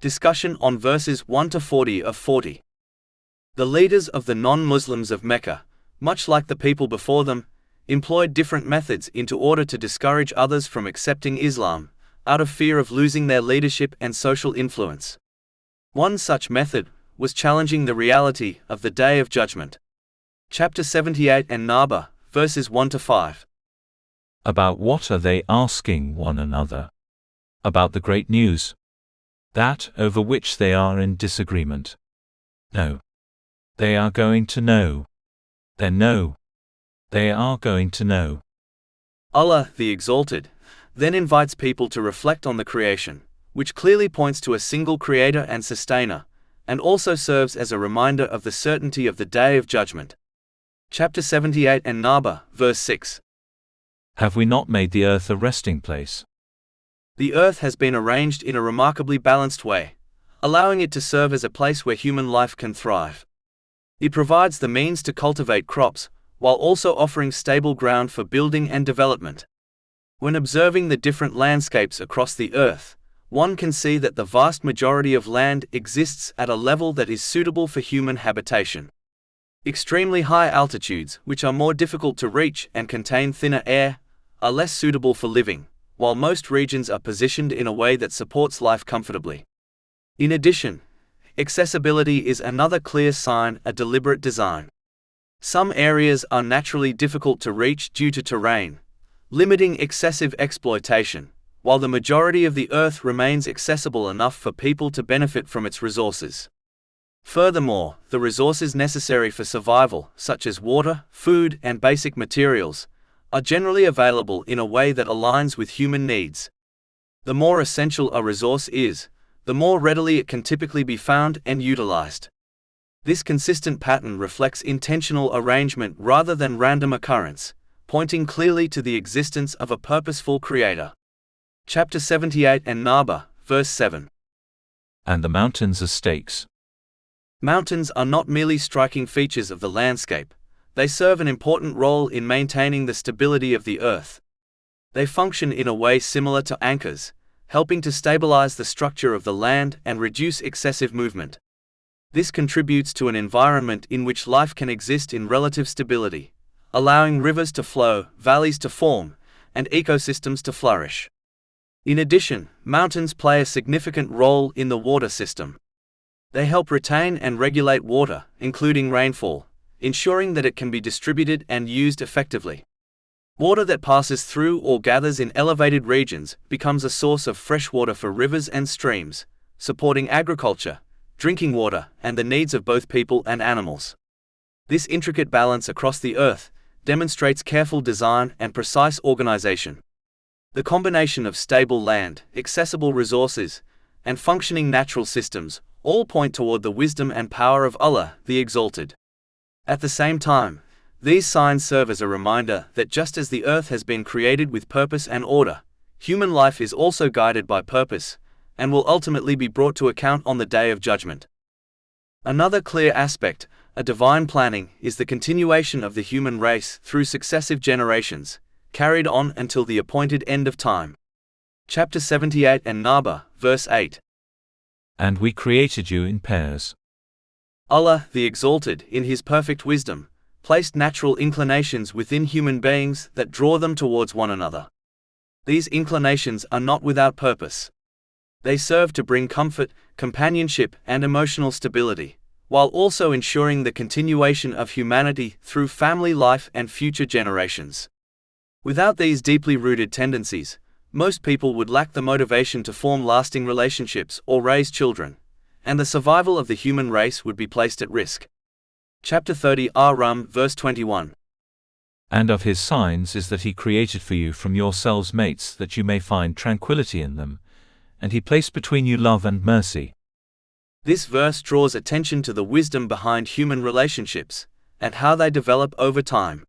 Discussion on verses 1 to 40 of 40. The leaders of the non-Muslims of Mecca, much like the people before them, employed different methods in order to discourage others from accepting Islam, out of fear of losing their leadership and social influence. One such method was challenging the reality of the Day of Judgment. Chapter 78 and Naba, verses 1 to 5. About what are they asking one another? About the great news, that over which they are in disagreement. No. They are going to know. Then no. They are going to know. Allah, the Exalted, then invites people to reflect on the creation, which clearly points to a single creator and sustainer, and also serves as a reminder of the certainty of the Day of Judgment. Chapter 78 and Naba, verse 6. Have we not made the earth a resting place? The earth has been arranged in a remarkably balanced way, allowing it to serve as a place where human life can thrive. It provides the means to cultivate crops, while also offering stable ground for building and development. When observing the different landscapes across the earth, one can see that the vast majority of land exists at a level that is suitable for human habitation. Extremely high altitudes, which are more difficult to reach and contain thinner air, are less suitable for living, while most regions are positioned in a way that supports life comfortably. In addition, accessibility is another clear sign of deliberate design. Some areas are naturally difficult to reach due to terrain, limiting excessive exploitation, while the majority of the earth remains accessible enough for people to benefit from its resources. Furthermore, the resources necessary for survival, such as water, food, and basic materials, are generally available in a way that aligns with human needs. The more essential a resource is, the more readily it can typically be found and utilized. This consistent pattern reflects intentional arrangement rather than random occurrence, pointing clearly to the existence of a purposeful creator. Chapter 78 and Naba, verse 7. And the mountains are stakes. Mountains are not merely striking features of the landscape, they serve an important role in maintaining the stability of the earth. They function in a way similar to anchors, helping to stabilize the structure of the land and reduce excessive movement. This contributes to an environment in which life can exist in relative stability, allowing rivers to flow, valleys to form, and ecosystems to flourish. In addition, mountains play a significant role in the water system. They help retain and regulate water, including rainfall, ensuring that it can be distributed and used effectively. Water that passes through or gathers in elevated regions becomes a source of fresh water for rivers and streams, supporting agriculture, drinking water, and the needs of both people and animals. This intricate balance across the earth demonstrates careful design and precise organization. The combination of stable land, accessible resources, and functioning natural systems all point toward the wisdom and power of Allah, the Exalted. At the same time, these signs serve as a reminder that just as the earth has been created with purpose and order, human life is also guided by purpose, and will ultimately be brought to account on the Day of Judgment. Another clear aspect of divine planning is the continuation of the human race through successive generations, carried on until the appointed end of time. Chapter 78 and Naba, verse 8. And we created you in pairs. Allah, the Exalted, in His perfect wisdom, placed natural inclinations within human beings that draw them towards one another. These inclinations are not without purpose. They serve to bring comfort, companionship, and emotional stability, while also ensuring the continuation of humanity through family life and future generations. Without these deeply rooted tendencies, most people would lack the motivation to form lasting relationships or raise children, and the survival of the human race would be placed at risk. Chapter 30 Rum, verse 21. And of His signs is that He created for you from yourselves mates that you may find tranquility in them, and He placed between you love and mercy. This verse draws attention to the wisdom behind human relationships, and how they develop over time.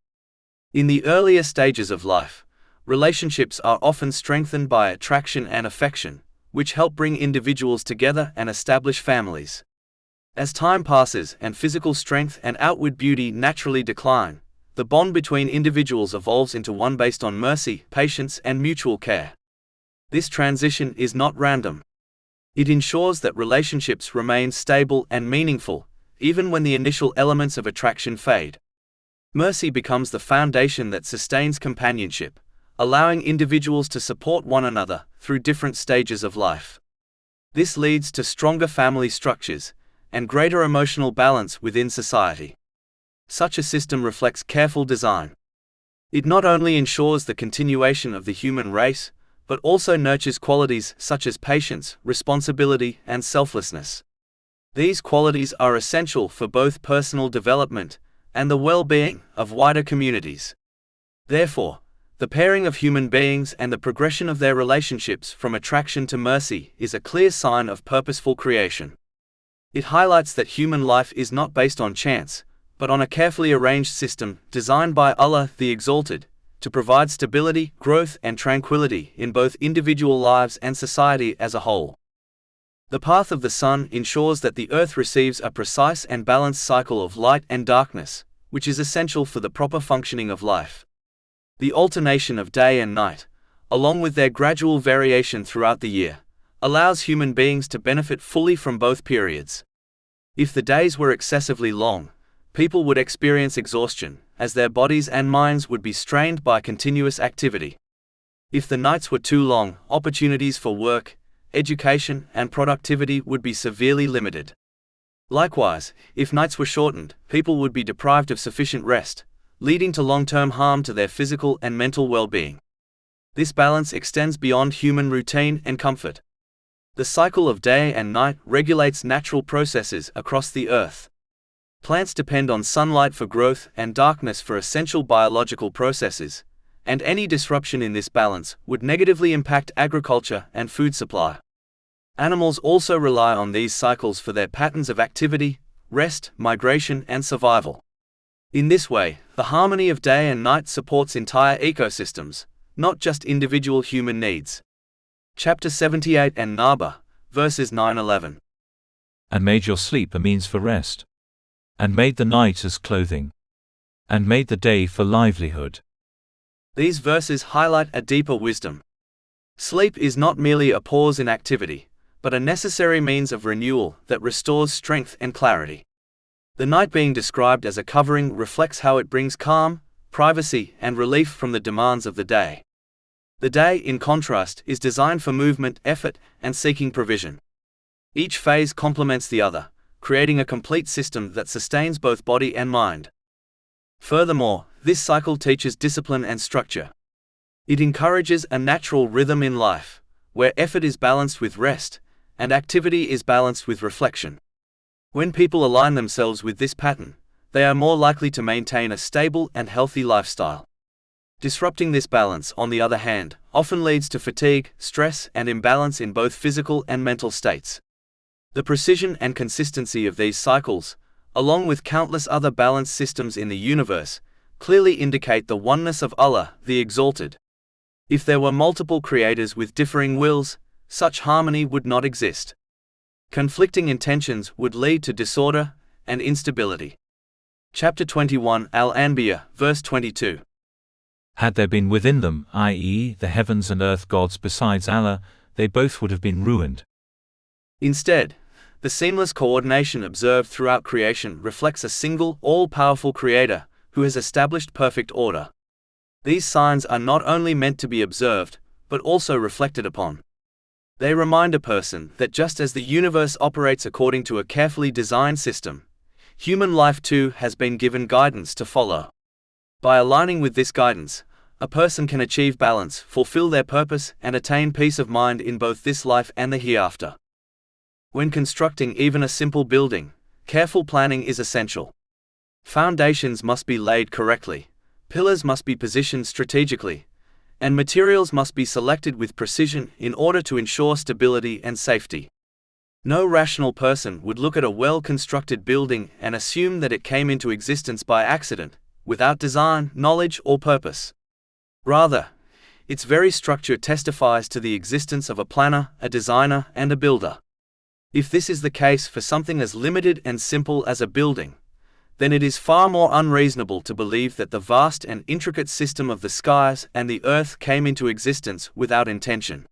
In the earlier stages of life, relationships are often strengthened by attraction and affection, which help bring individuals together and establish families. As time passes and physical strength and outward beauty naturally decline, the bond between individuals evolves into one based on mercy, patience, and mutual care. This transition is not random. It ensures that relationships remain stable and meaningful, even when the initial elements of attraction fade. Mercy becomes the foundation that sustains companionship, allowing individuals to support one another through different stages of life. This leads to stronger family structures and greater emotional balance within society. Such a system reflects careful design. It not only ensures the continuation of the human race, but also nurtures qualities such as patience, responsibility, and selflessness. These qualities are essential for both personal development and the well-being of wider communities. Therefore, the pairing of human beings and the progression of their relationships from attraction to mercy is a clear sign of purposeful creation. It highlights that human life is not based on chance, but on a carefully arranged system designed by Allah the Exalted, to provide stability, growth, and tranquility in both individual lives and society as a whole. The path of the sun ensures that the earth receives a precise and balanced cycle of light and darkness, which is essential for the proper functioning of life. The alternation of day and night, along with their gradual variation throughout the year, allows human beings to benefit fully from both periods. If the days were excessively long, people would experience exhaustion, as their bodies and minds would be strained by continuous activity. If the nights were too long, opportunities for work, education, and productivity would be severely limited. Likewise, if nights were shortened, people would be deprived of sufficient rest, leading to long-term harm to their physical and mental well-being. This balance extends beyond human routine and comfort. The cycle of day and night regulates natural processes across the earth. Plants depend on sunlight for growth and darkness for essential biological processes, and any disruption in this balance would negatively impact agriculture and food supply. Animals also rely on these cycles for their patterns of activity, rest, migration, and survival. In this way, the harmony of day and night supports entire ecosystems, not just individual human needs. Chapter 78 and Naba, verses 9-11. And made your sleep a means for rest, and made the night as clothing, and made the day for livelihood. These verses highlight a deeper wisdom. Sleep is not merely a pause in activity, but a necessary means of renewal that restores strength and clarity. The night being described as a covering reflects how it brings calm, privacy, and relief from the demands of the day. The day, in contrast, is designed for movement, effort, and seeking provision. Each phase complements the other, creating a complete system that sustains both body and mind. Furthermore, this cycle teaches discipline and structure. It encourages a natural rhythm in life, where effort is balanced with rest, and activity is balanced with reflection. When people align themselves with this pattern, they are more likely to maintain a stable and healthy lifestyle. Disrupting this balance, on the other hand, often leads to fatigue, stress, and imbalance in both physical and mental states. The precision and consistency of these cycles, along with countless other balanced systems in the universe, clearly indicate the oneness of Allah, the Exalted. If there were multiple creators with differing wills, such harmony would not exist. Conflicting intentions would lead to disorder and instability. Chapter 21 Al-Anbiya, verse 22. Had there been within them, i.e., the heavens and earth gods besides Allah, they both would have been ruined. Instead, the seamless coordination observed throughout creation reflects a single, all-powerful creator who has established perfect order. These signs are not only meant to be observed, but also reflected upon. They remind a person that just as the universe operates according to a carefully designed system, human life too has been given guidance to follow. By aligning with this guidance, a person can achieve balance, fulfill their purpose, and attain peace of mind in both this life and the hereafter. When constructing even a simple building, careful planning is essential. Foundations must be laid correctly, pillars must be positioned strategically, and materials must be selected with precision in order to ensure stability and safety. No rational person would look at a well-constructed building and assume that it came into existence by accident, without design, knowledge, or purpose. Rather, its very structure testifies to the existence of a planner, a designer, and a builder. If this is the case for something as limited and simple as a building, then it is far more unreasonable to believe that the vast and intricate system of the skies and the earth came into existence without intention.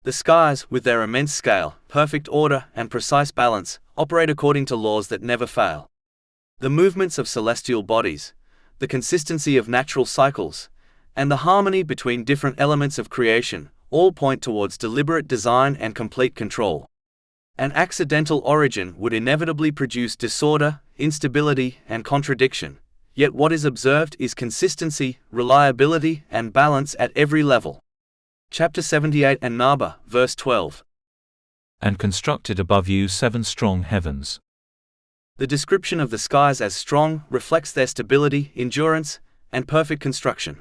The skies, with their immense scale, perfect order, and precise balance, operate according to laws that never fail. The movements of celestial bodies, the consistency of natural cycles, and the harmony between different elements of creation all point towards deliberate design and complete control. An accidental origin would inevitably produce disorder, instability, and contradiction, yet what is observed is consistency, reliability, and balance at every level. Chapter 78 and Naba, verse 12. And constructed above you 7 strong heavens. The description of the skies as strong reflects their stability, endurance, and perfect construction.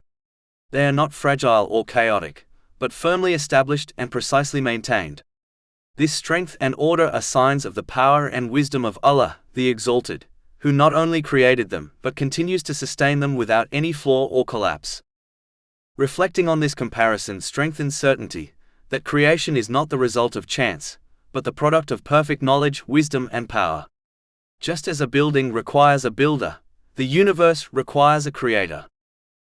They are not fragile or chaotic, but firmly established and precisely maintained. This strength and order are signs of the power and wisdom of Allah, the Exalted, who not only created them but continues to sustain them without any flaw or collapse. Reflecting on this comparison strengthens certainty that creation is not the result of chance, but the product of perfect knowledge, wisdom, and power. Just as a building requires a builder, the universe requires a creator.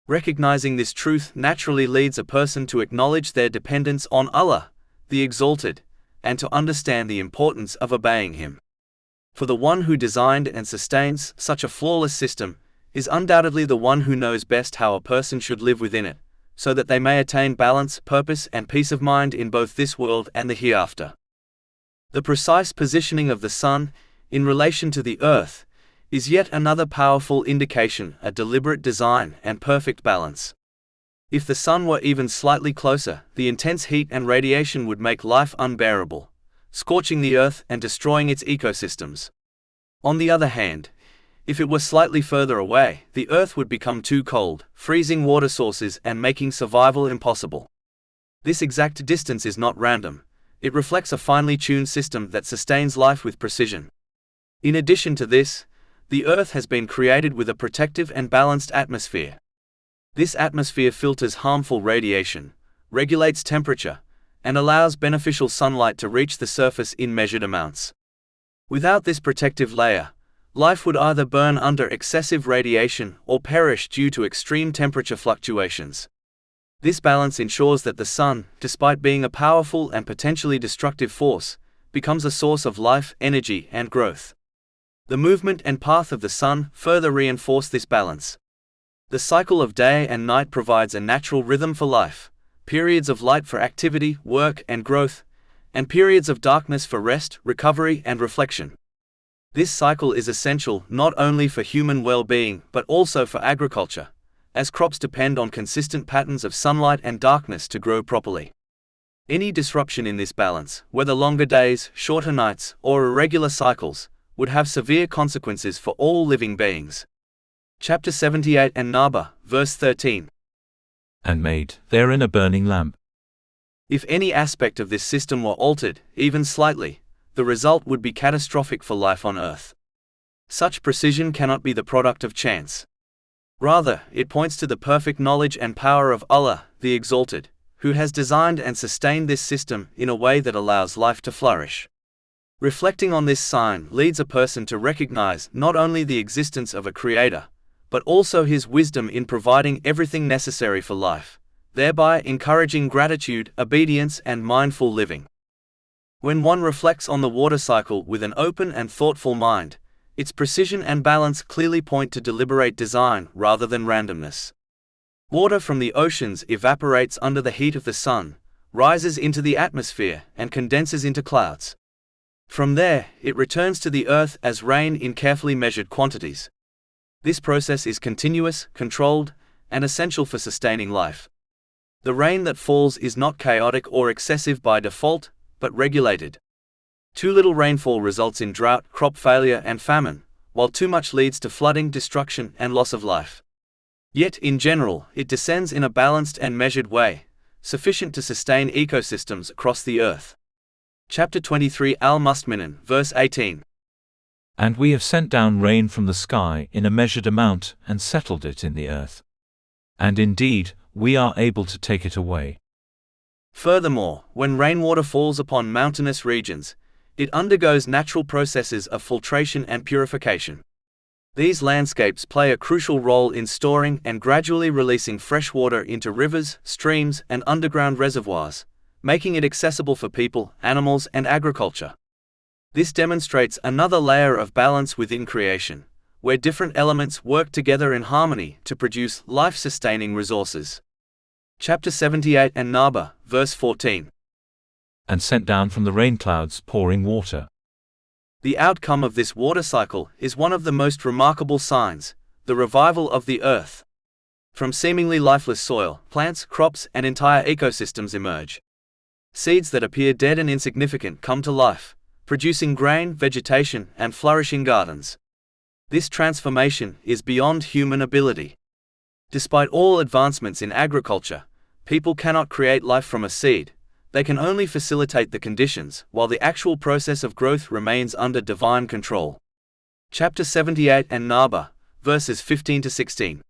Recognizing this truth naturally leads a person to acknowledge their dependence on Allah, the Exalted, and to understand the importance of obeying Him. For the one who designed and sustains such a flawless system is undoubtedly the one who knows best how a person should live within it, so that they may attain balance, purpose, and peace of mind in both this world and the hereafter. The precise positioning of the sun, in relation to the earth, is yet another powerful indication of deliberate design and perfect balance. If the sun were even slightly closer, the intense heat and radiation would make life unbearable, scorching the earth and destroying its ecosystems. On the other hand, if it were slightly further away, the earth would become too cold, freezing water sources and making survival impossible. This exact distance is not random. It reflects a finely tuned system that sustains life with precision. In addition to this, the earth has been created with a protective and balanced atmosphere. This atmosphere filters harmful radiation, regulates temperature, and allows beneficial sunlight to reach the surface in measured amounts. Without this protective layer, life would either burn under excessive radiation or perish due to extreme temperature fluctuations. This balance ensures that the sun, despite being a powerful and potentially destructive force, becomes a source of life, energy, and growth. The movement and path of the sun further reinforce this balance. The cycle of day and night provides a natural rhythm for life, periods of light for activity, work, and growth, and periods of darkness for rest, recovery, and reflection. This cycle is essential not only for human well-being but also for agriculture, as crops depend on consistent patterns of sunlight and darkness to grow properly. Any disruption in this balance, whether longer days, shorter nights, or irregular cycles, would have severe consequences for all living beings. Chapter 78 and Naba, verse 13. And made therein a burning lamp. If any aspect of this system were altered, even slightly, the result would be catastrophic for life on earth. Such precision cannot be the product of chance. Rather, it points to the perfect knowledge and power of Allah, the Exalted, who has designed and sustained this system in a way that allows life to flourish. Reflecting on this sign leads a person to recognize not only the existence of a creator, but also his wisdom in providing everything necessary for life, thereby encouraging gratitude, obedience, and mindful living. When one reflects on the water cycle with an open and thoughtful mind, its precision and balance clearly point to deliberate design rather than randomness. Water from the oceans evaporates under the heat of the sun, rises into the atmosphere, and condenses into clouds. From there, it returns to the earth as rain in carefully measured quantities. This process is continuous, controlled, and essential for sustaining life. The rain that falls is not chaotic or excessive by default, but regulated. Too little rainfall results in drought, crop failure, and famine, while too much leads to flooding, destruction, and loss of life. Yet, in general, it descends in a balanced and measured way, sufficient to sustain ecosystems across the earth. Chapter 23 Al-Mustminin, verse 18. And we have sent down rain from the sky in a measured amount and settled it in the earth. And indeed, we are able to take it away. Furthermore, when rainwater falls upon mountainous regions, it undergoes natural processes of filtration and purification. These landscapes play a crucial role in storing and gradually releasing fresh water into rivers, streams, and underground reservoirs, making it accessible for people, animals, and agriculture. This demonstrates another layer of balance within creation, where different elements work together in harmony to produce life-sustaining resources. Chapter 78 and Naba, verse 14. And sent down from the rain clouds pouring water. The outcome of this water cycle is one of the most remarkable signs, the revival of the earth. From seemingly lifeless soil, plants, crops, and entire ecosystems emerge. Seeds that appear dead and insignificant come to life, producing grain, vegetation, and flourishing gardens. This transformation is beyond human ability. Despite all advancements in agriculture, people cannot create life from a seed. They can only facilitate the conditions, while the actual process of growth remains under divine control. Chapter 78 and Naba, verses 15 to 16.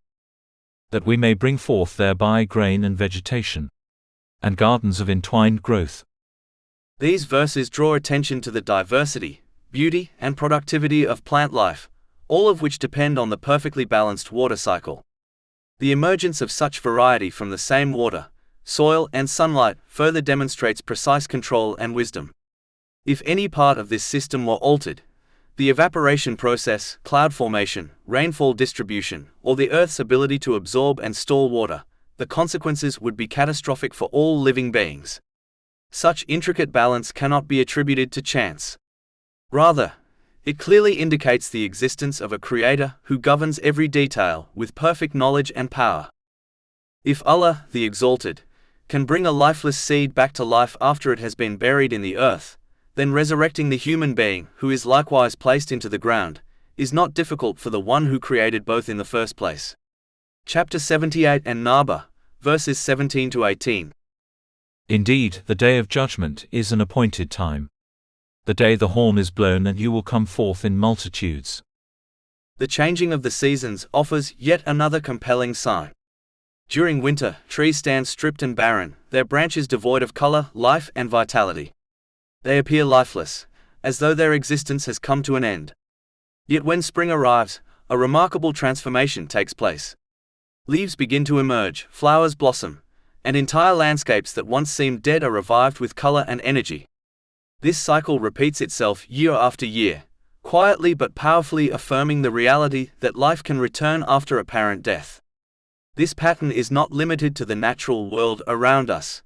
That we may bring forth thereby grain and vegetation, and gardens of entwined growth. These verses draw attention to the diversity, beauty, and productivity of plant life, all of which depend on the perfectly balanced water cycle. The emergence of such variety from the same water, soil, and sunlight further demonstrates precise control and wisdom. If any part of this system were altered, the evaporation process, cloud formation, rainfall distribution, or the Earth's ability to absorb and store water, the consequences would be catastrophic for all living beings. Such intricate balance cannot be attributed to chance. Rather, it clearly indicates the existence of a creator who governs every detail with perfect knowledge and power. If Allah, the Exalted, can bring a lifeless seed back to life after it has been buried in the earth, then resurrecting the human being, who is likewise placed into the ground, is not difficult for the one who created both in the first place. Chapter 78 and Naba, verses 17 to 18. Indeed, the day of judgment is an appointed time. The day the horn is blown and you will come forth in multitudes. The changing of the seasons offers yet another compelling sign. During winter, trees stand stripped and barren, their branches devoid of color, life, and vitality. They appear lifeless, as though their existence has come to an end. Yet when spring arrives, a remarkable transformation takes place. Leaves begin to emerge, flowers blossom, and entire landscapes that once seemed dead are revived with color and energy. This cycle repeats itself year after year, quietly but powerfully affirming the reality that life can return after apparent death. This pattern is not limited to the natural world around us.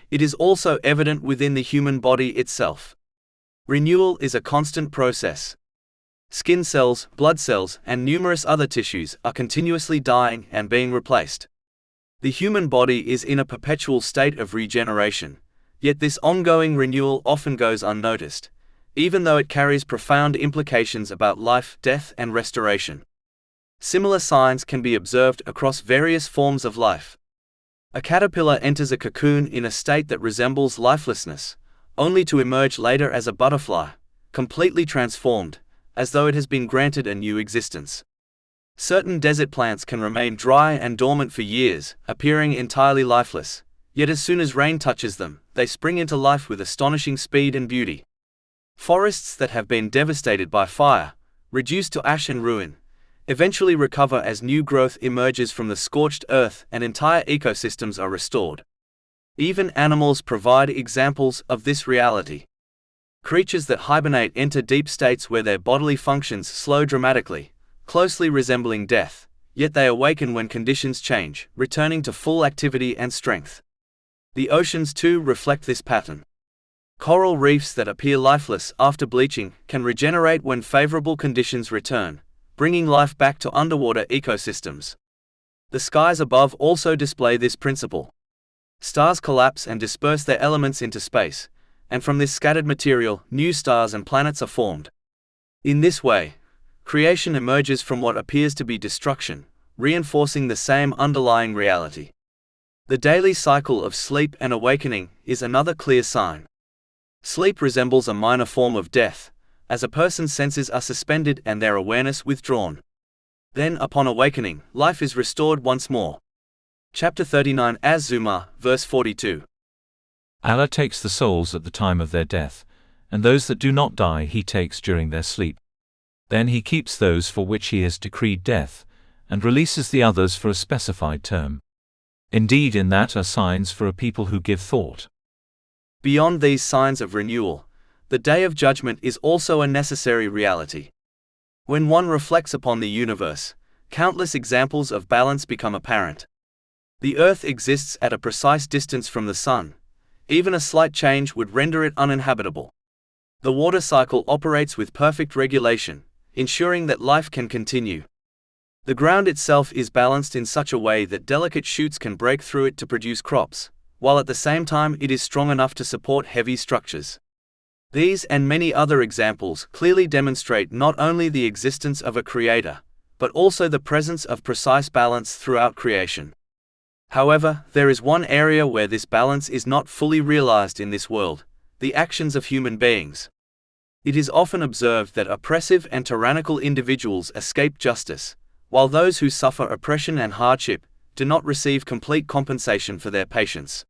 It is also evident within the human body itself. Renewal is a constant process. Skin cells, blood cells, and numerous other tissues are continuously dying and being replaced. The human body is in a perpetual state of regeneration, yet this ongoing renewal often goes unnoticed, even though it carries profound implications about life, death, and restoration. Similar signs can be observed across various forms of life. A caterpillar enters a cocoon in a state that resembles lifelessness, only to emerge later as a butterfly, completely transformed, as though it has been granted a new existence. Certain desert plants can remain dry and dormant for years, appearing entirely lifeless, yet as soon as rain touches them, they spring into life with astonishing speed and beauty. Forests that have been devastated by fire, reduced to ash and ruin, eventually recover as new growth emerges from the scorched earth and entire ecosystems are restored. Even animals provide examples of this reality. Creatures that hibernate enter deep states where their bodily functions slow dramatically, closely resembling death, yet they awaken when conditions change, returning to full activity and strength. The oceans too reflect this pattern. Coral reefs that appear lifeless after bleaching can regenerate when favorable conditions return, bringing life back to underwater ecosystems. The skies above also display this principle. Stars collapse and disperse their elements into space, and from this scattered material, new stars and planets are formed. In this way, creation emerges from what appears to be destruction, reinforcing the same underlying reality. The daily cycle of sleep and awakening is another clear sign. Sleep resembles a minor form of death, as a person's senses are suspended and their awareness withdrawn. Then, upon awakening, life is restored once more. Chapter 39 Az-Zumar, verse 42. Allah takes the souls at the time of their death, and those that do not die He takes during their sleep. Then He keeps those for which He has decreed death, and releases the others for a specified term. Indeed, in that are signs for a people who give thought. Beyond these signs of renewal, the Day of Judgment is also a necessary reality. When one reflects upon the universe, countless examples of balance become apparent. The Earth exists at a precise distance from the Sun. Even a slight change would render it uninhabitable. The water cycle operates with perfect regulation, ensuring that life can continue. The ground itself is balanced in such a way that delicate shoots can break through it to produce crops, while at the same time it is strong enough to support heavy structures. These and many other examples clearly demonstrate not only the existence of a creator, but also the presence of precise balance throughout creation. However, there is one area where this balance is not fully realized in this world: the actions of human beings. It is often observed that oppressive and tyrannical individuals escape justice, while those who suffer oppression and hardship do not receive complete compensation for their patience.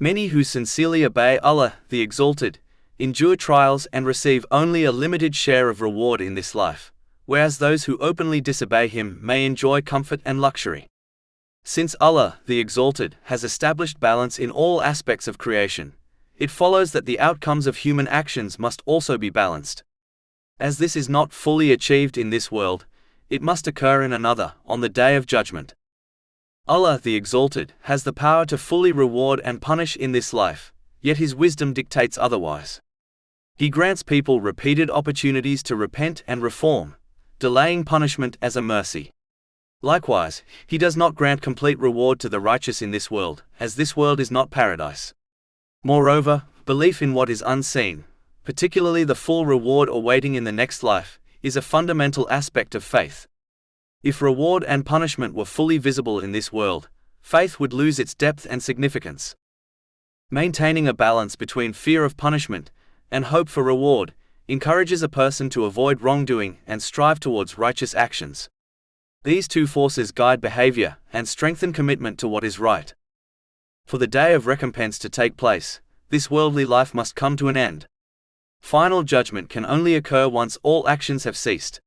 Many who sincerely obey Allah, the Exalted, endure trials and receive only a limited share of reward in this life, whereas those who openly disobey Him may enjoy comfort and luxury. Since Allah, the Exalted, has established balance in all aspects of creation, it follows that the outcomes of human actions must also be balanced. As this is not fully achieved in this world, it must occur in another, on the Day of Judgment. Allah, the Exalted, has the power to fully reward and punish in this life, yet His wisdom dictates otherwise. He grants people repeated opportunities to repent and reform, delaying punishment as a mercy. Likewise, He does not grant complete reward to the righteous in this world, as this world is not paradise. Moreover, belief in what is unseen, particularly the full reward awaiting in the next life, is a fundamental aspect of faith. If reward and punishment were fully visible in this world, faith would lose its depth and significance. Maintaining a balance between fear of punishment and hope for reward encourages a person to avoid wrongdoing and strive towards righteous actions. These two forces guide behavior and strengthen commitment to what is right. For the day of recompense to take place, this worldly life must come to an end. Final judgment can only occur once all actions have ceased.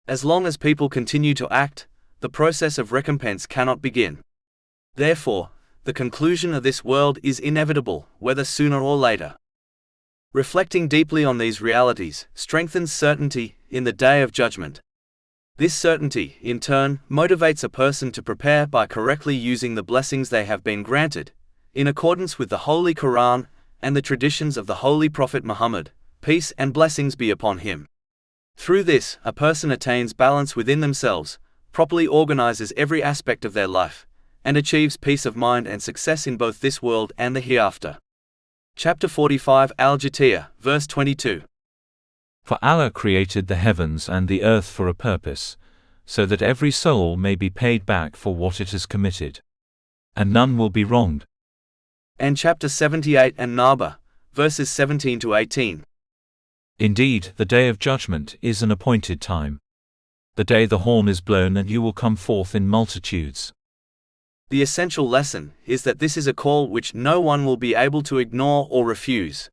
As long as people continue to act, the process of recompense cannot begin. Therefore, the conclusion of this world is inevitable, whether sooner or later. Reflecting deeply on these realities strengthens certainty in the Day of Judgment. This certainty, in turn, motivates a person to prepare by correctly using the blessings they have been granted, in accordance with the Holy Quran and the traditions of the Holy Prophet Muhammad, peace and blessings be upon him. Through this, a person attains balance within themselves, properly organizes every aspect of their life, and achieves peace of mind and success in both this world and the hereafter. Chapter 45 Al-Jatiyah, verse 22. For Allah created the heavens and the earth for a purpose, so that every soul may be paid back for what it has committed. And none will be wronged. And chapter 78 and Naba, verses 17 to 18. Indeed, the day of judgment is an appointed time. The day the horn is blown and you will come forth in multitudes. The essential lesson is that this is a call which no one will be able to ignore or refuse.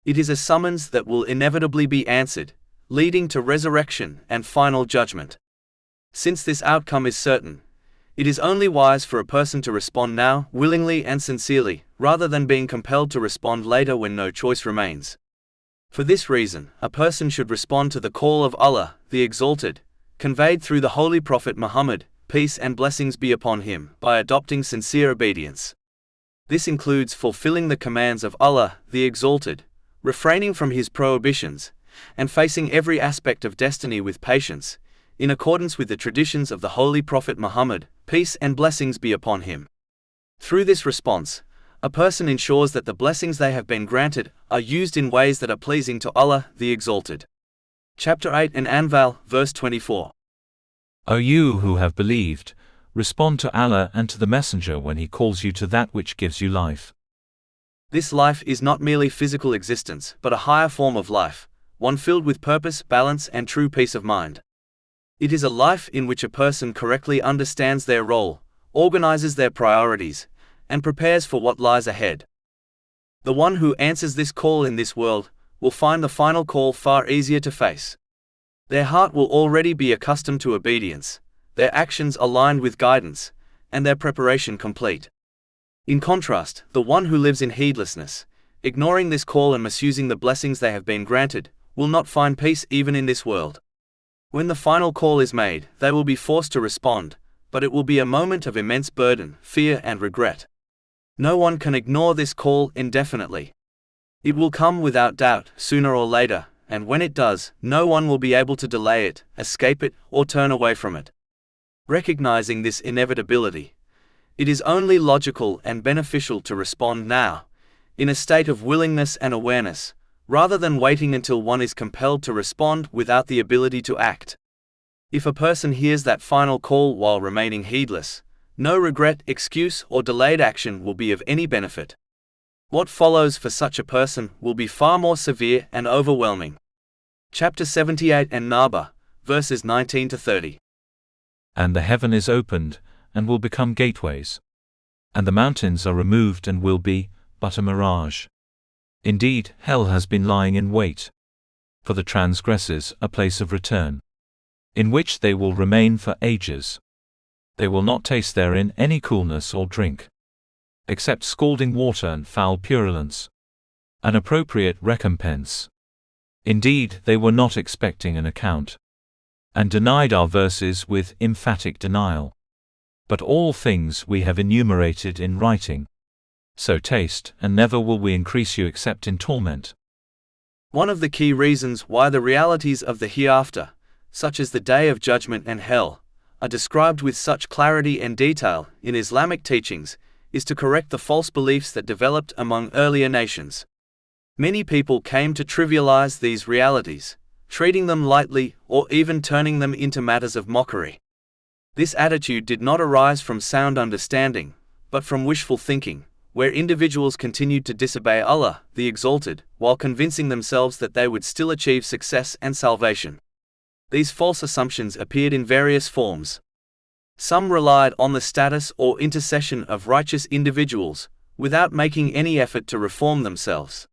It is a summons that will inevitably be answered, leading to resurrection and final judgment. Since this outcome is certain, it is only wise for a person to respond now, willingly and sincerely, rather than being compelled to respond later when no choice remains. For this reason, a person should respond to the call of Allah, the Exalted, conveyed through the Holy Prophet Muhammad, peace and blessings be upon him, by adopting sincere obedience. This includes fulfilling the commands of Allah, the Exalted, refraining from His prohibitions, and facing every aspect of destiny with patience, in accordance with the traditions of the Holy Prophet Muhammad, peace and blessings be upon him. Through this response, a person ensures that the blessings they have been granted are used in ways that are pleasing to Allah, the Exalted. Chapter 8 and Anfal, verse 24. O you who have believed, respond to Allah and to the Messenger when He calls you to that which gives you life. This life is not merely physical existence, but a higher form of life, one filled with purpose, balance, and true peace of mind. It is a life in which a person correctly understands their role, organizes their priorities, and prepares for what lies ahead. The one who answers this call in this world will find the final call far easier to face. Their heart will already be accustomed to obedience, their actions aligned with guidance, and their preparation complete. In contrast, the one who lives in heedlessness, ignoring this call and misusing the blessings they have been granted, will not find peace even in this world. When the final call is made, they will be forced to respond, but it will be a moment of immense burden, fear and regret. No one can ignore this call indefinitely. It will come without doubt, sooner or later, and when it does, no one will be able to delay it, escape it, or turn away from it. Recognizing this inevitability, it is only logical and beneficial to respond now, in a state of willingness and awareness, rather than waiting until one is compelled to respond without the ability to act. If a person hears that final call while remaining heedless, no regret, excuse, or delayed action will be of any benefit. What follows for such a person will be far more severe and overwhelming. Chapter 78 and Naba, verses 19 to 30. And the heaven is opened, and will become gateways. And the mountains are removed and will be but a mirage. Indeed, hell has been lying in wait for the transgressors, a place of return, in which they will remain for ages. They will not taste therein any coolness or drink, except scalding water and foul purulence, an appropriate recompense. Indeed, they were not expecting an account, and denied our verses with emphatic denial. But all things we have enumerated in writing. So taste, and never will we increase you except in torment. One of the key reasons why the realities of the hereafter, such as the day of judgment and hell, are described with such clarity and detail in Islamic teachings, is to correct the false beliefs that developed among earlier nations. Many people came to trivialize these realities, treating them lightly or even turning them into matters of mockery. This attitude did not arise from sound understanding, but from wishful thinking, where individuals continued to disobey Allah, the Exalted, while convincing themselves that they would still achieve success and salvation. These false assumptions appeared in various forms. Some relied on the status or intercession of righteous individuals, without making any effort to reform themselves.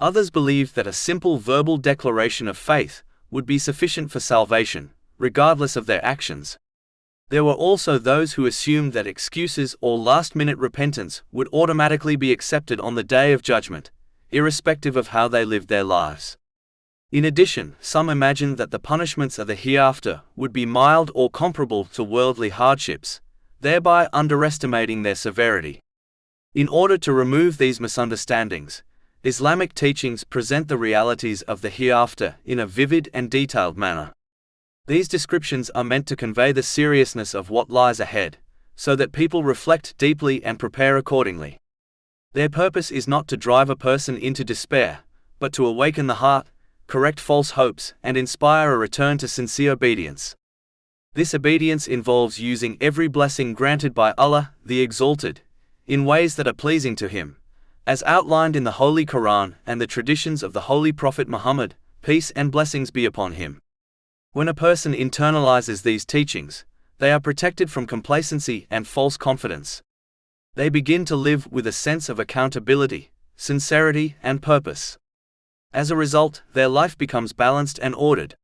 Others believed that a simple verbal declaration of faith would be sufficient for salvation, regardless of their actions. There were also those who assumed that excuses or last-minute repentance would automatically be accepted on the Day of Judgment, irrespective of how they lived their lives. In addition, some imagined that the punishments of the hereafter would be mild or comparable to worldly hardships, thereby underestimating their severity. In order to remove these misunderstandings, Islamic teachings present the realities of the hereafter in a vivid and detailed manner. These descriptions are meant to convey the seriousness of what lies ahead, so that people reflect deeply and prepare accordingly. Their purpose is not to drive a person into despair, but to awaken the heart, correct false hopes, and inspire a return to sincere obedience. This obedience involves using every blessing granted by Allah, the Exalted, in ways that are pleasing to Him, as outlined in the Holy Quran and the traditions of the Holy Prophet Muhammad, peace and blessings be upon him. When a person internalizes these teachings, they are protected from complacency and false confidence. They begin to live with a sense of accountability, sincerity, and purpose. As a result, their life becomes balanced and ordered.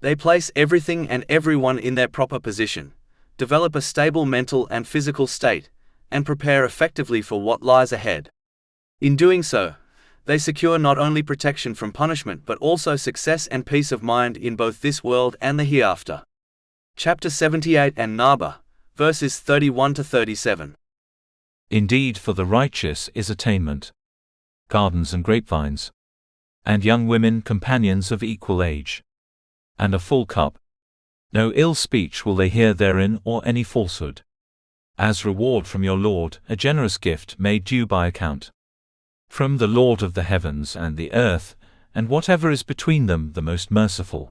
They place everything and everyone in their proper position, develop a stable mental and physical state, and prepare effectively for what lies ahead. In doing so, they secure not only protection from punishment but also success and peace of mind in both this world and the hereafter. Chapter 78 and Naba, verses 31 to 37. Indeed, for the righteous is attainment, gardens and grapevines, and young women companions of equal age, and a full cup. No ill speech will they hear therein or any falsehood. As reward from your Lord, a generous gift made due by account. From the Lord of the heavens and the earth, and whatever is between them, the most merciful.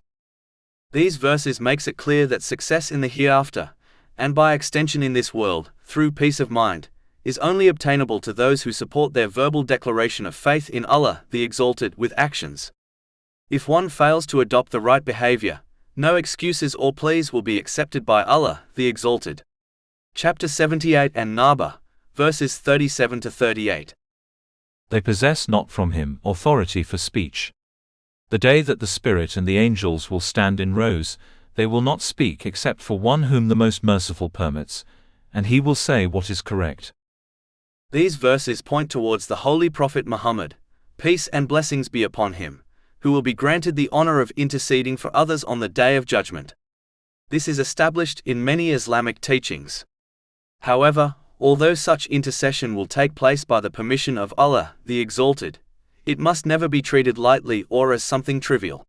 These verses makes it clear that success in the hereafter, and by extension in this world, through peace of mind, is only obtainable to those who support their verbal declaration of faith in Allah, the Exalted, with actions. If one fails to adopt the right behavior, no excuses or pleas will be accepted by Allah, the Exalted. Chapter 78 and Naba, verses 37 to 38. They possess not from him authority for speech. The day that the Spirit and the angels will stand in rows, they will not speak except for one whom the most merciful permits, and he will say what is correct. These verses point towards the Holy Prophet Muhammad, peace and blessings be upon him, who will be granted the honor of interceding for others on the Day of Judgment. This is established in many Islamic teachings. However, although such intercession will take place by the permission of Allah, the Exalted, it must never be treated lightly or as something trivial.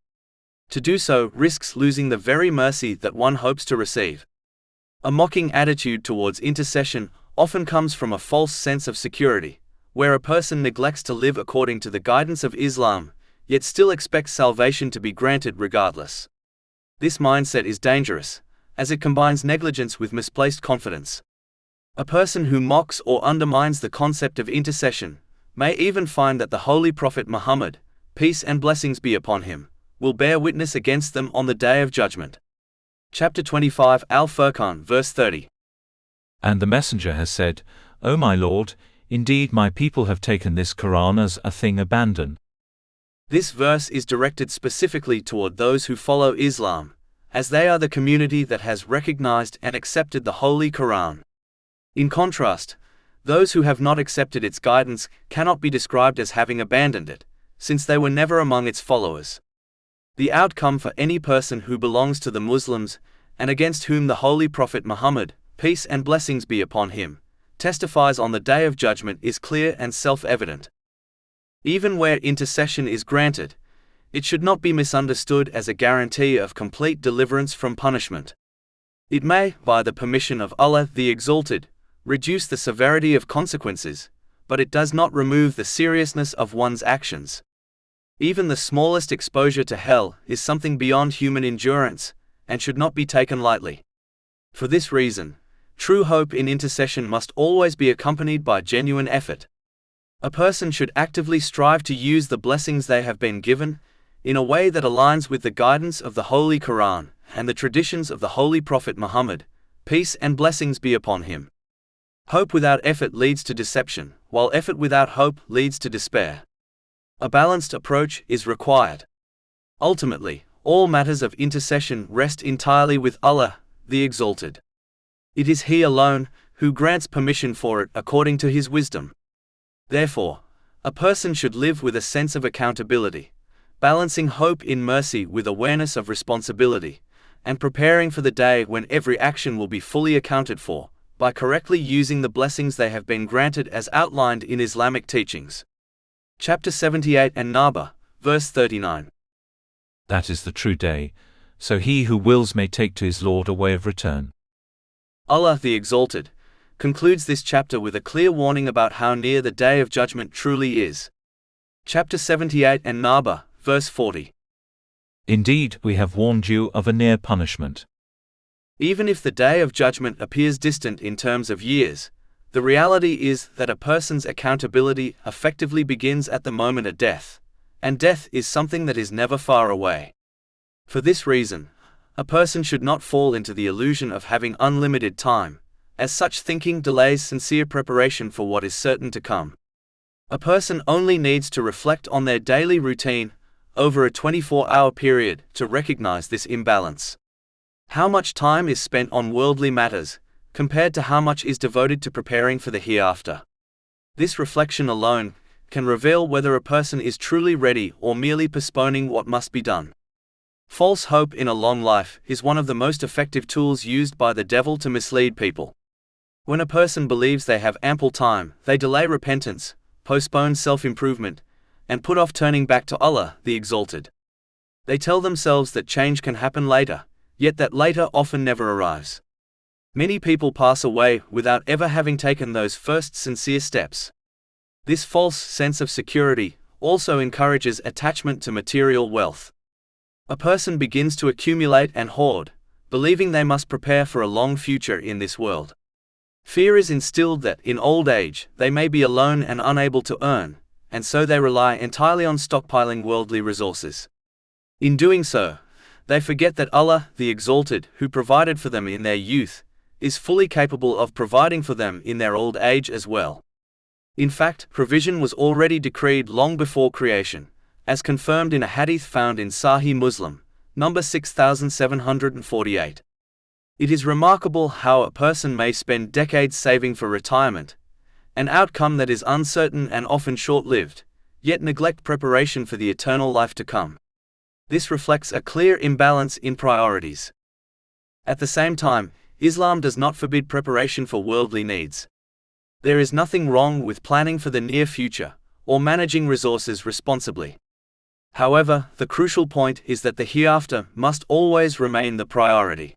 To do so risks losing the very mercy that one hopes to receive. A mocking attitude towards intercession often comes from a false sense of security, where a person neglects to live according to the guidance of Islam, yet still expects salvation to be granted regardless. This mindset is dangerous, as it combines negligence with misplaced confidence. A person who mocks or undermines the concept of intercession may even find that the Holy Prophet Muhammad, peace and blessings be upon him, will bear witness against them on the Day of Judgment. Chapter 25 Al-Furqan, verse 30. And the messenger has said, O my Lord, indeed my people have taken this Quran as a thing abandoned. This verse is directed specifically toward those who follow Islam, as they are the community that has recognized and accepted the Holy Quran. In contrast, those who have not accepted its guidance cannot be described as having abandoned it, since they were never among its followers. The outcome for any person who belongs to the Muslims, and against whom the Holy Prophet Muhammad, peace and blessings be upon him, testifies on the Day of Judgment is clear and self-evident. Even where intercession is granted, it should not be misunderstood as a guarantee of complete deliverance from punishment. It may, by the permission of Allah the Exalted, reduce the severity of consequences, but it does not remove the seriousness of one's actions. Even the smallest exposure to hell is something beyond human endurance, and should not be taken lightly. For this reason, true hope in intercession must always be accompanied by genuine effort. A person should actively strive to use the blessings they have been given, in a way that aligns with the guidance of the Holy Quran, and the traditions of the Holy Prophet Muhammad, peace and blessings be upon him. Hope without effort leads to deception, while effort without hope leads to despair. A balanced approach is required. Ultimately, all matters of intercession rest entirely with Allah, the Exalted. It is He alone who grants permission for it according to His wisdom. Therefore, a person should live with a sense of accountability, balancing hope in mercy with awareness of responsibility, and preparing for the day when every action will be fully accounted for, by correctly using the blessings they have been granted as outlined in Islamic teachings. Chapter 78 and Naba, verse 39. That is the true day, so he who wills may take to his Lord a way of return. Allah the Exalted concludes this chapter with a clear warning about how near the Day of Judgment truly is. Chapter 78 and Naba, verse 40. Indeed, we have warned you of a near punishment. Even if the Day of Judgment appears distant in terms of years, the reality is that a person's accountability effectively begins at the moment of death, and death is something that is never far away. For this reason, a person should not fall into the illusion of having unlimited time, as such thinking delays sincere preparation for what is certain to come. A person only needs to reflect on their daily routine over a 24-hour period to recognize this imbalance. How much time is spent on worldly matters, compared to how much is devoted to preparing for the hereafter? This reflection alone can reveal whether a person is truly ready or merely postponing what must be done. False hope in a long life is one of the most effective tools used by the devil to mislead people. When a person believes they have ample time, they delay repentance, postpone self-improvement, and put off turning back to Allah, the Exalted. They tell themselves that change can happen later, yet that later often never arrives. Many people pass away without ever having taken those first sincere steps. This false sense of security also encourages attachment to material wealth. A person begins to accumulate and hoard, believing they must prepare for a long future in this world. Fear is instilled that, in old age, they may be alone and unable to earn, and so they rely entirely on stockpiling worldly resources. In doing so, they forget that Allah, the Exalted, who provided for them in their youth, is fully capable of providing for them in their old age as well. In fact, provision was already decreed long before creation, as confirmed in a hadith found in Sahih Muslim, number 6748. It is remarkable how a person may spend decades saving for retirement, an outcome that is uncertain and often short-lived, yet neglect preparation for the eternal life to come. This reflects a clear imbalance in priorities. At the same time, Islam does not forbid preparation for worldly needs. There is nothing wrong with planning for the near future, or managing resources responsibly. However, the crucial point is that the hereafter must always remain the priority.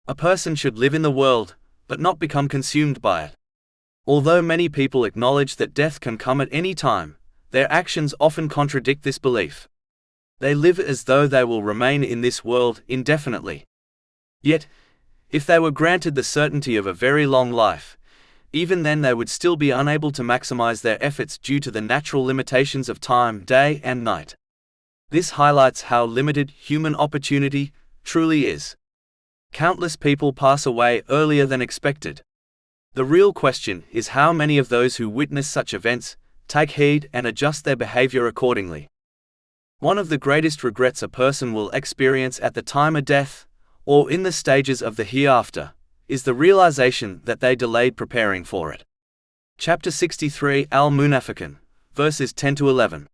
A person should live in the world, but not become consumed by it. Although many people acknowledge that death can come at any time, their actions often contradict this belief. They live as though they will remain in this world indefinitely. Yet, if they were granted the certainty of a very long life, even then they would still be unable to maximize their efforts due to the natural limitations of time, day and night. This highlights how limited human opportunity truly is. Countless people pass away earlier than expected. The real question is how many of those who witness such events take heed and adjust their behavior accordingly. One of the greatest regrets a person will experience at the time of death, or in the stages of the hereafter, is the realization that they delayed preparing for it. Chapter 63 Al-Munafiqun, verses 10 to 11.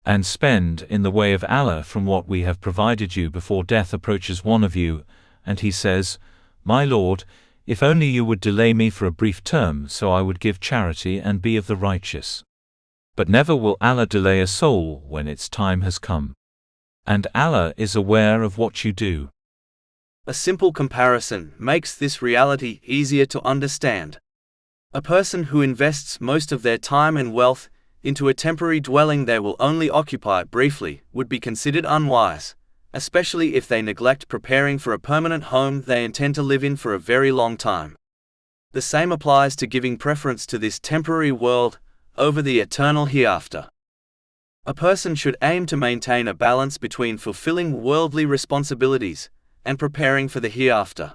And spend in the way of Allah from what we have provided you before death approaches one of you, and he says, My Lord, if only you would delay me for a brief term so I would give charity and be of the righteous. But never will Allah delay a soul when its time has come. And Allah is aware of what you do. A simple comparison makes this reality easier to understand. A person who invests most of their time and wealth into a temporary dwelling they will only occupy briefly would be considered unwise, especially if they neglect preparing for a permanent home they intend to live in for a very long time. The same applies to giving preference to this temporary world over the eternal hereafter. A person should aim to maintain a balance between fulfilling worldly responsibilities and preparing for the hereafter.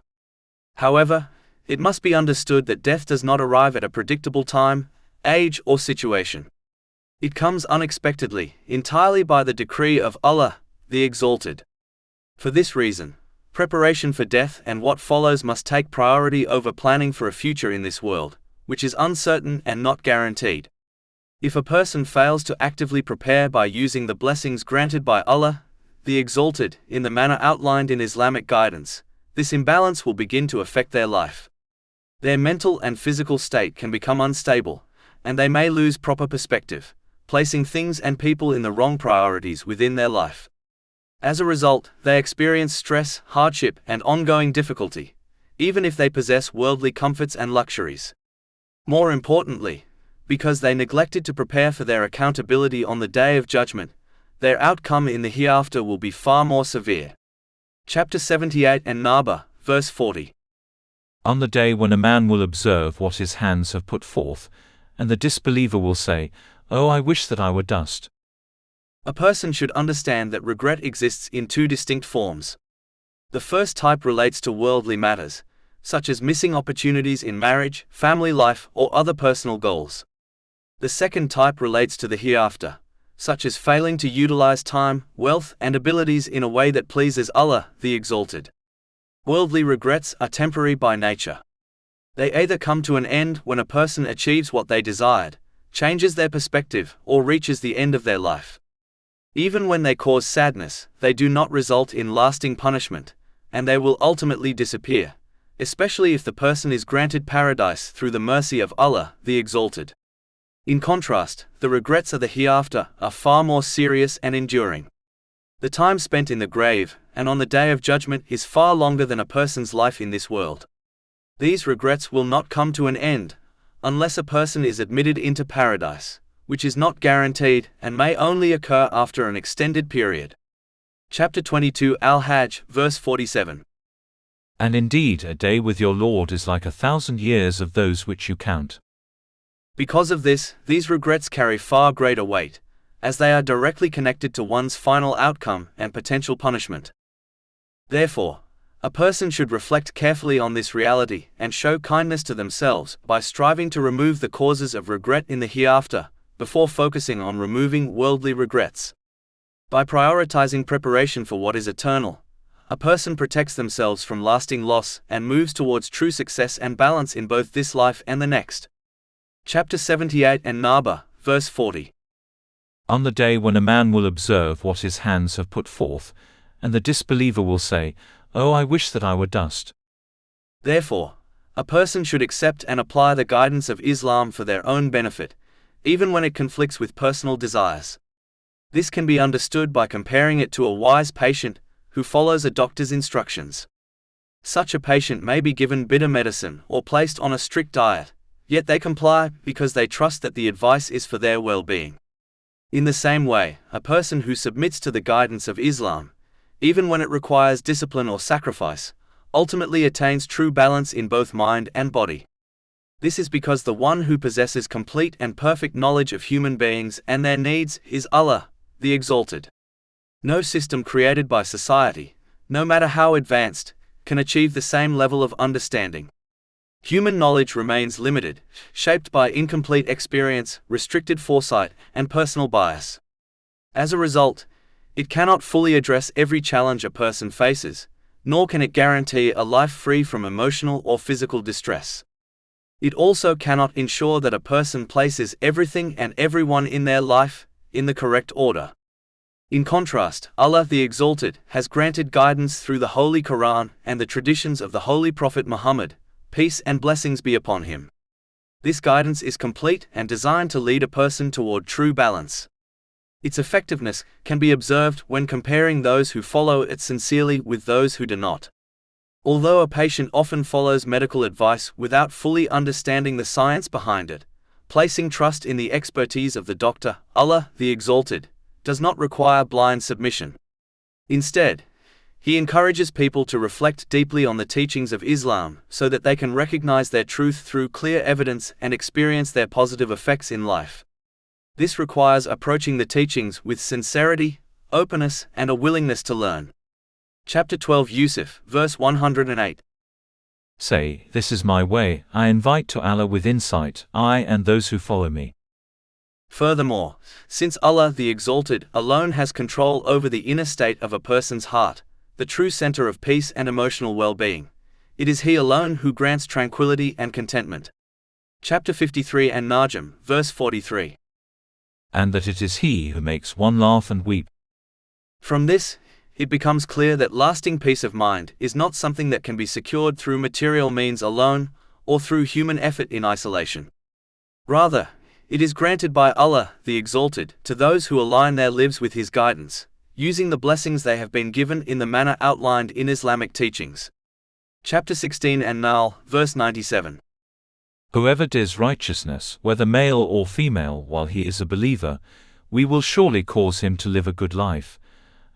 However, it must be understood that death does not arrive at a predictable time, age, or situation. It comes unexpectedly, entirely by the decree of Allah, the Exalted. For this reason, preparation for death and what follows must take priority over planning for a future in this world, which is uncertain and not guaranteed. If a person fails to actively prepare by using the blessings granted by Allah, the Exalted, in the manner outlined in Islamic guidance, this imbalance will begin to affect their life. Their mental and physical state can become unstable, and they may lose proper perspective, placing things and people in the wrong priorities within their life. As a result, they experience stress, hardship, and ongoing difficulty, even if they possess worldly comforts and luxuries. More importantly, because they neglected to prepare for their accountability on the Day of Judgment, their outcome in the hereafter will be far more severe. Chapter 78 and Naba, verse 40. On the day when a man will observe what his hands have put forth, and the disbeliever will say, Oh, I wish that I were dust. A person should understand that regret exists in two distinct forms. The first type relates to worldly matters, such as missing opportunities in marriage, family life, or other personal goals. The second type relates to the hereafter, such as failing to utilize time, wealth, and abilities in a way that pleases Allah, the Exalted. Worldly regrets are temporary by nature. They either come to an end when a person achieves what they desired, changes their perspective, or reaches the end of their life. Even when they cause sadness, they do not result in lasting punishment, and they will ultimately disappear, especially if the person is granted paradise through the mercy of Allah, the Exalted. In contrast, the regrets of the hereafter are far more serious and enduring. The time spent in the grave and on the Day of Judgment is far longer than a person's life in this world. These regrets will not come to an end unless a person is admitted into paradise, which is not guaranteed and may only occur after an extended period. Chapter 22 Al-Hajj, verse 47. And indeed a day with your Lord is like 1,000 years of those which you count. Because of this, these regrets carry far greater weight, as they are directly connected to one's final outcome and potential punishment. Therefore, a person should reflect carefully on this reality and show kindness to themselves by striving to remove the causes of regret in the hereafter, before focusing on removing worldly regrets. By prioritizing preparation for what is eternal, a person protects themselves from lasting loss and moves towards true success and balance in both this life and the next. Chapter 78 and Naba, verse 40. On the day when a man will observe what his hands have put forth, and the disbeliever will say, "Oh, I wish that I were dust." Therefore, a person should accept and apply the guidance of Islam for their own benefit, even when it conflicts with personal desires. This can be understood by comparing it to a wise patient who follows a doctor's instructions. Such a patient may be given bitter medicine or placed on a strict diet, yet they comply because they trust that the advice is for their well-being. In the same way, a person who submits to the guidance of Islam, even when it requires discipline or sacrifice, ultimately attains true balance in both mind and body. This is because the one who possesses complete and perfect knowledge of human beings and their needs is Allah, the Exalted. No system created by society, no matter how advanced, can achieve the same level of understanding. Human knowledge remains limited, shaped by incomplete experience, restricted foresight, and personal bias. As a result, it cannot fully address every challenge a person faces, nor can it guarantee a life free from emotional or physical distress. It also cannot ensure that a person places everything and everyone in their life in the correct order. In contrast, Allah the Exalted has granted guidance through the Holy Quran and the traditions of the Holy Prophet Muhammad, peace and blessings be upon him. This guidance is complete and designed to lead a person toward true balance. Its effectiveness can be observed when comparing those who follow it sincerely with those who do not. Although a patient often follows medical advice without fully understanding the science behind it, placing trust in the expertise of the doctor, Allah the Exalted, does not require blind submission. Instead, he encourages people to reflect deeply on the teachings of Islam so that they can recognize their truth through clear evidence and experience their positive effects in life. This requires approaching the teachings with sincerity, openness, and a willingness to learn. Chapter 12 Yusuf, verse 108. Say, "This is my way, I invite to Allah with insight, I and those who follow me." Furthermore, since Allah the Exalted alone has control over the inner state of a person's heart, the true center of peace and emotional well-being, it is He alone who grants tranquility and contentment. Chapter 53 and Najm, verse 43. And that it is He who makes one laugh and weep. From this, it becomes clear that lasting peace of mind is not something that can be secured through material means alone, or through human effort in isolation. Rather, it is granted by Allah, the Exalted, to those who align their lives with His guidance, using the blessings they have been given in the manner outlined in Islamic teachings. Chapter 16 and Nahl, verse 97. Whoever does righteousness, whether male or female, while he is a believer, we will surely cause him to live a good life,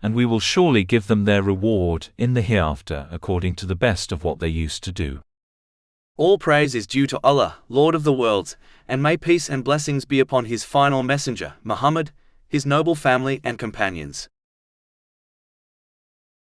and we will surely give them their reward in the hereafter according to the best of what they used to do. All praise is due to Allah, Lord of the worlds, and may peace and blessings be upon His final messenger, Muhammad, his noble family and companions.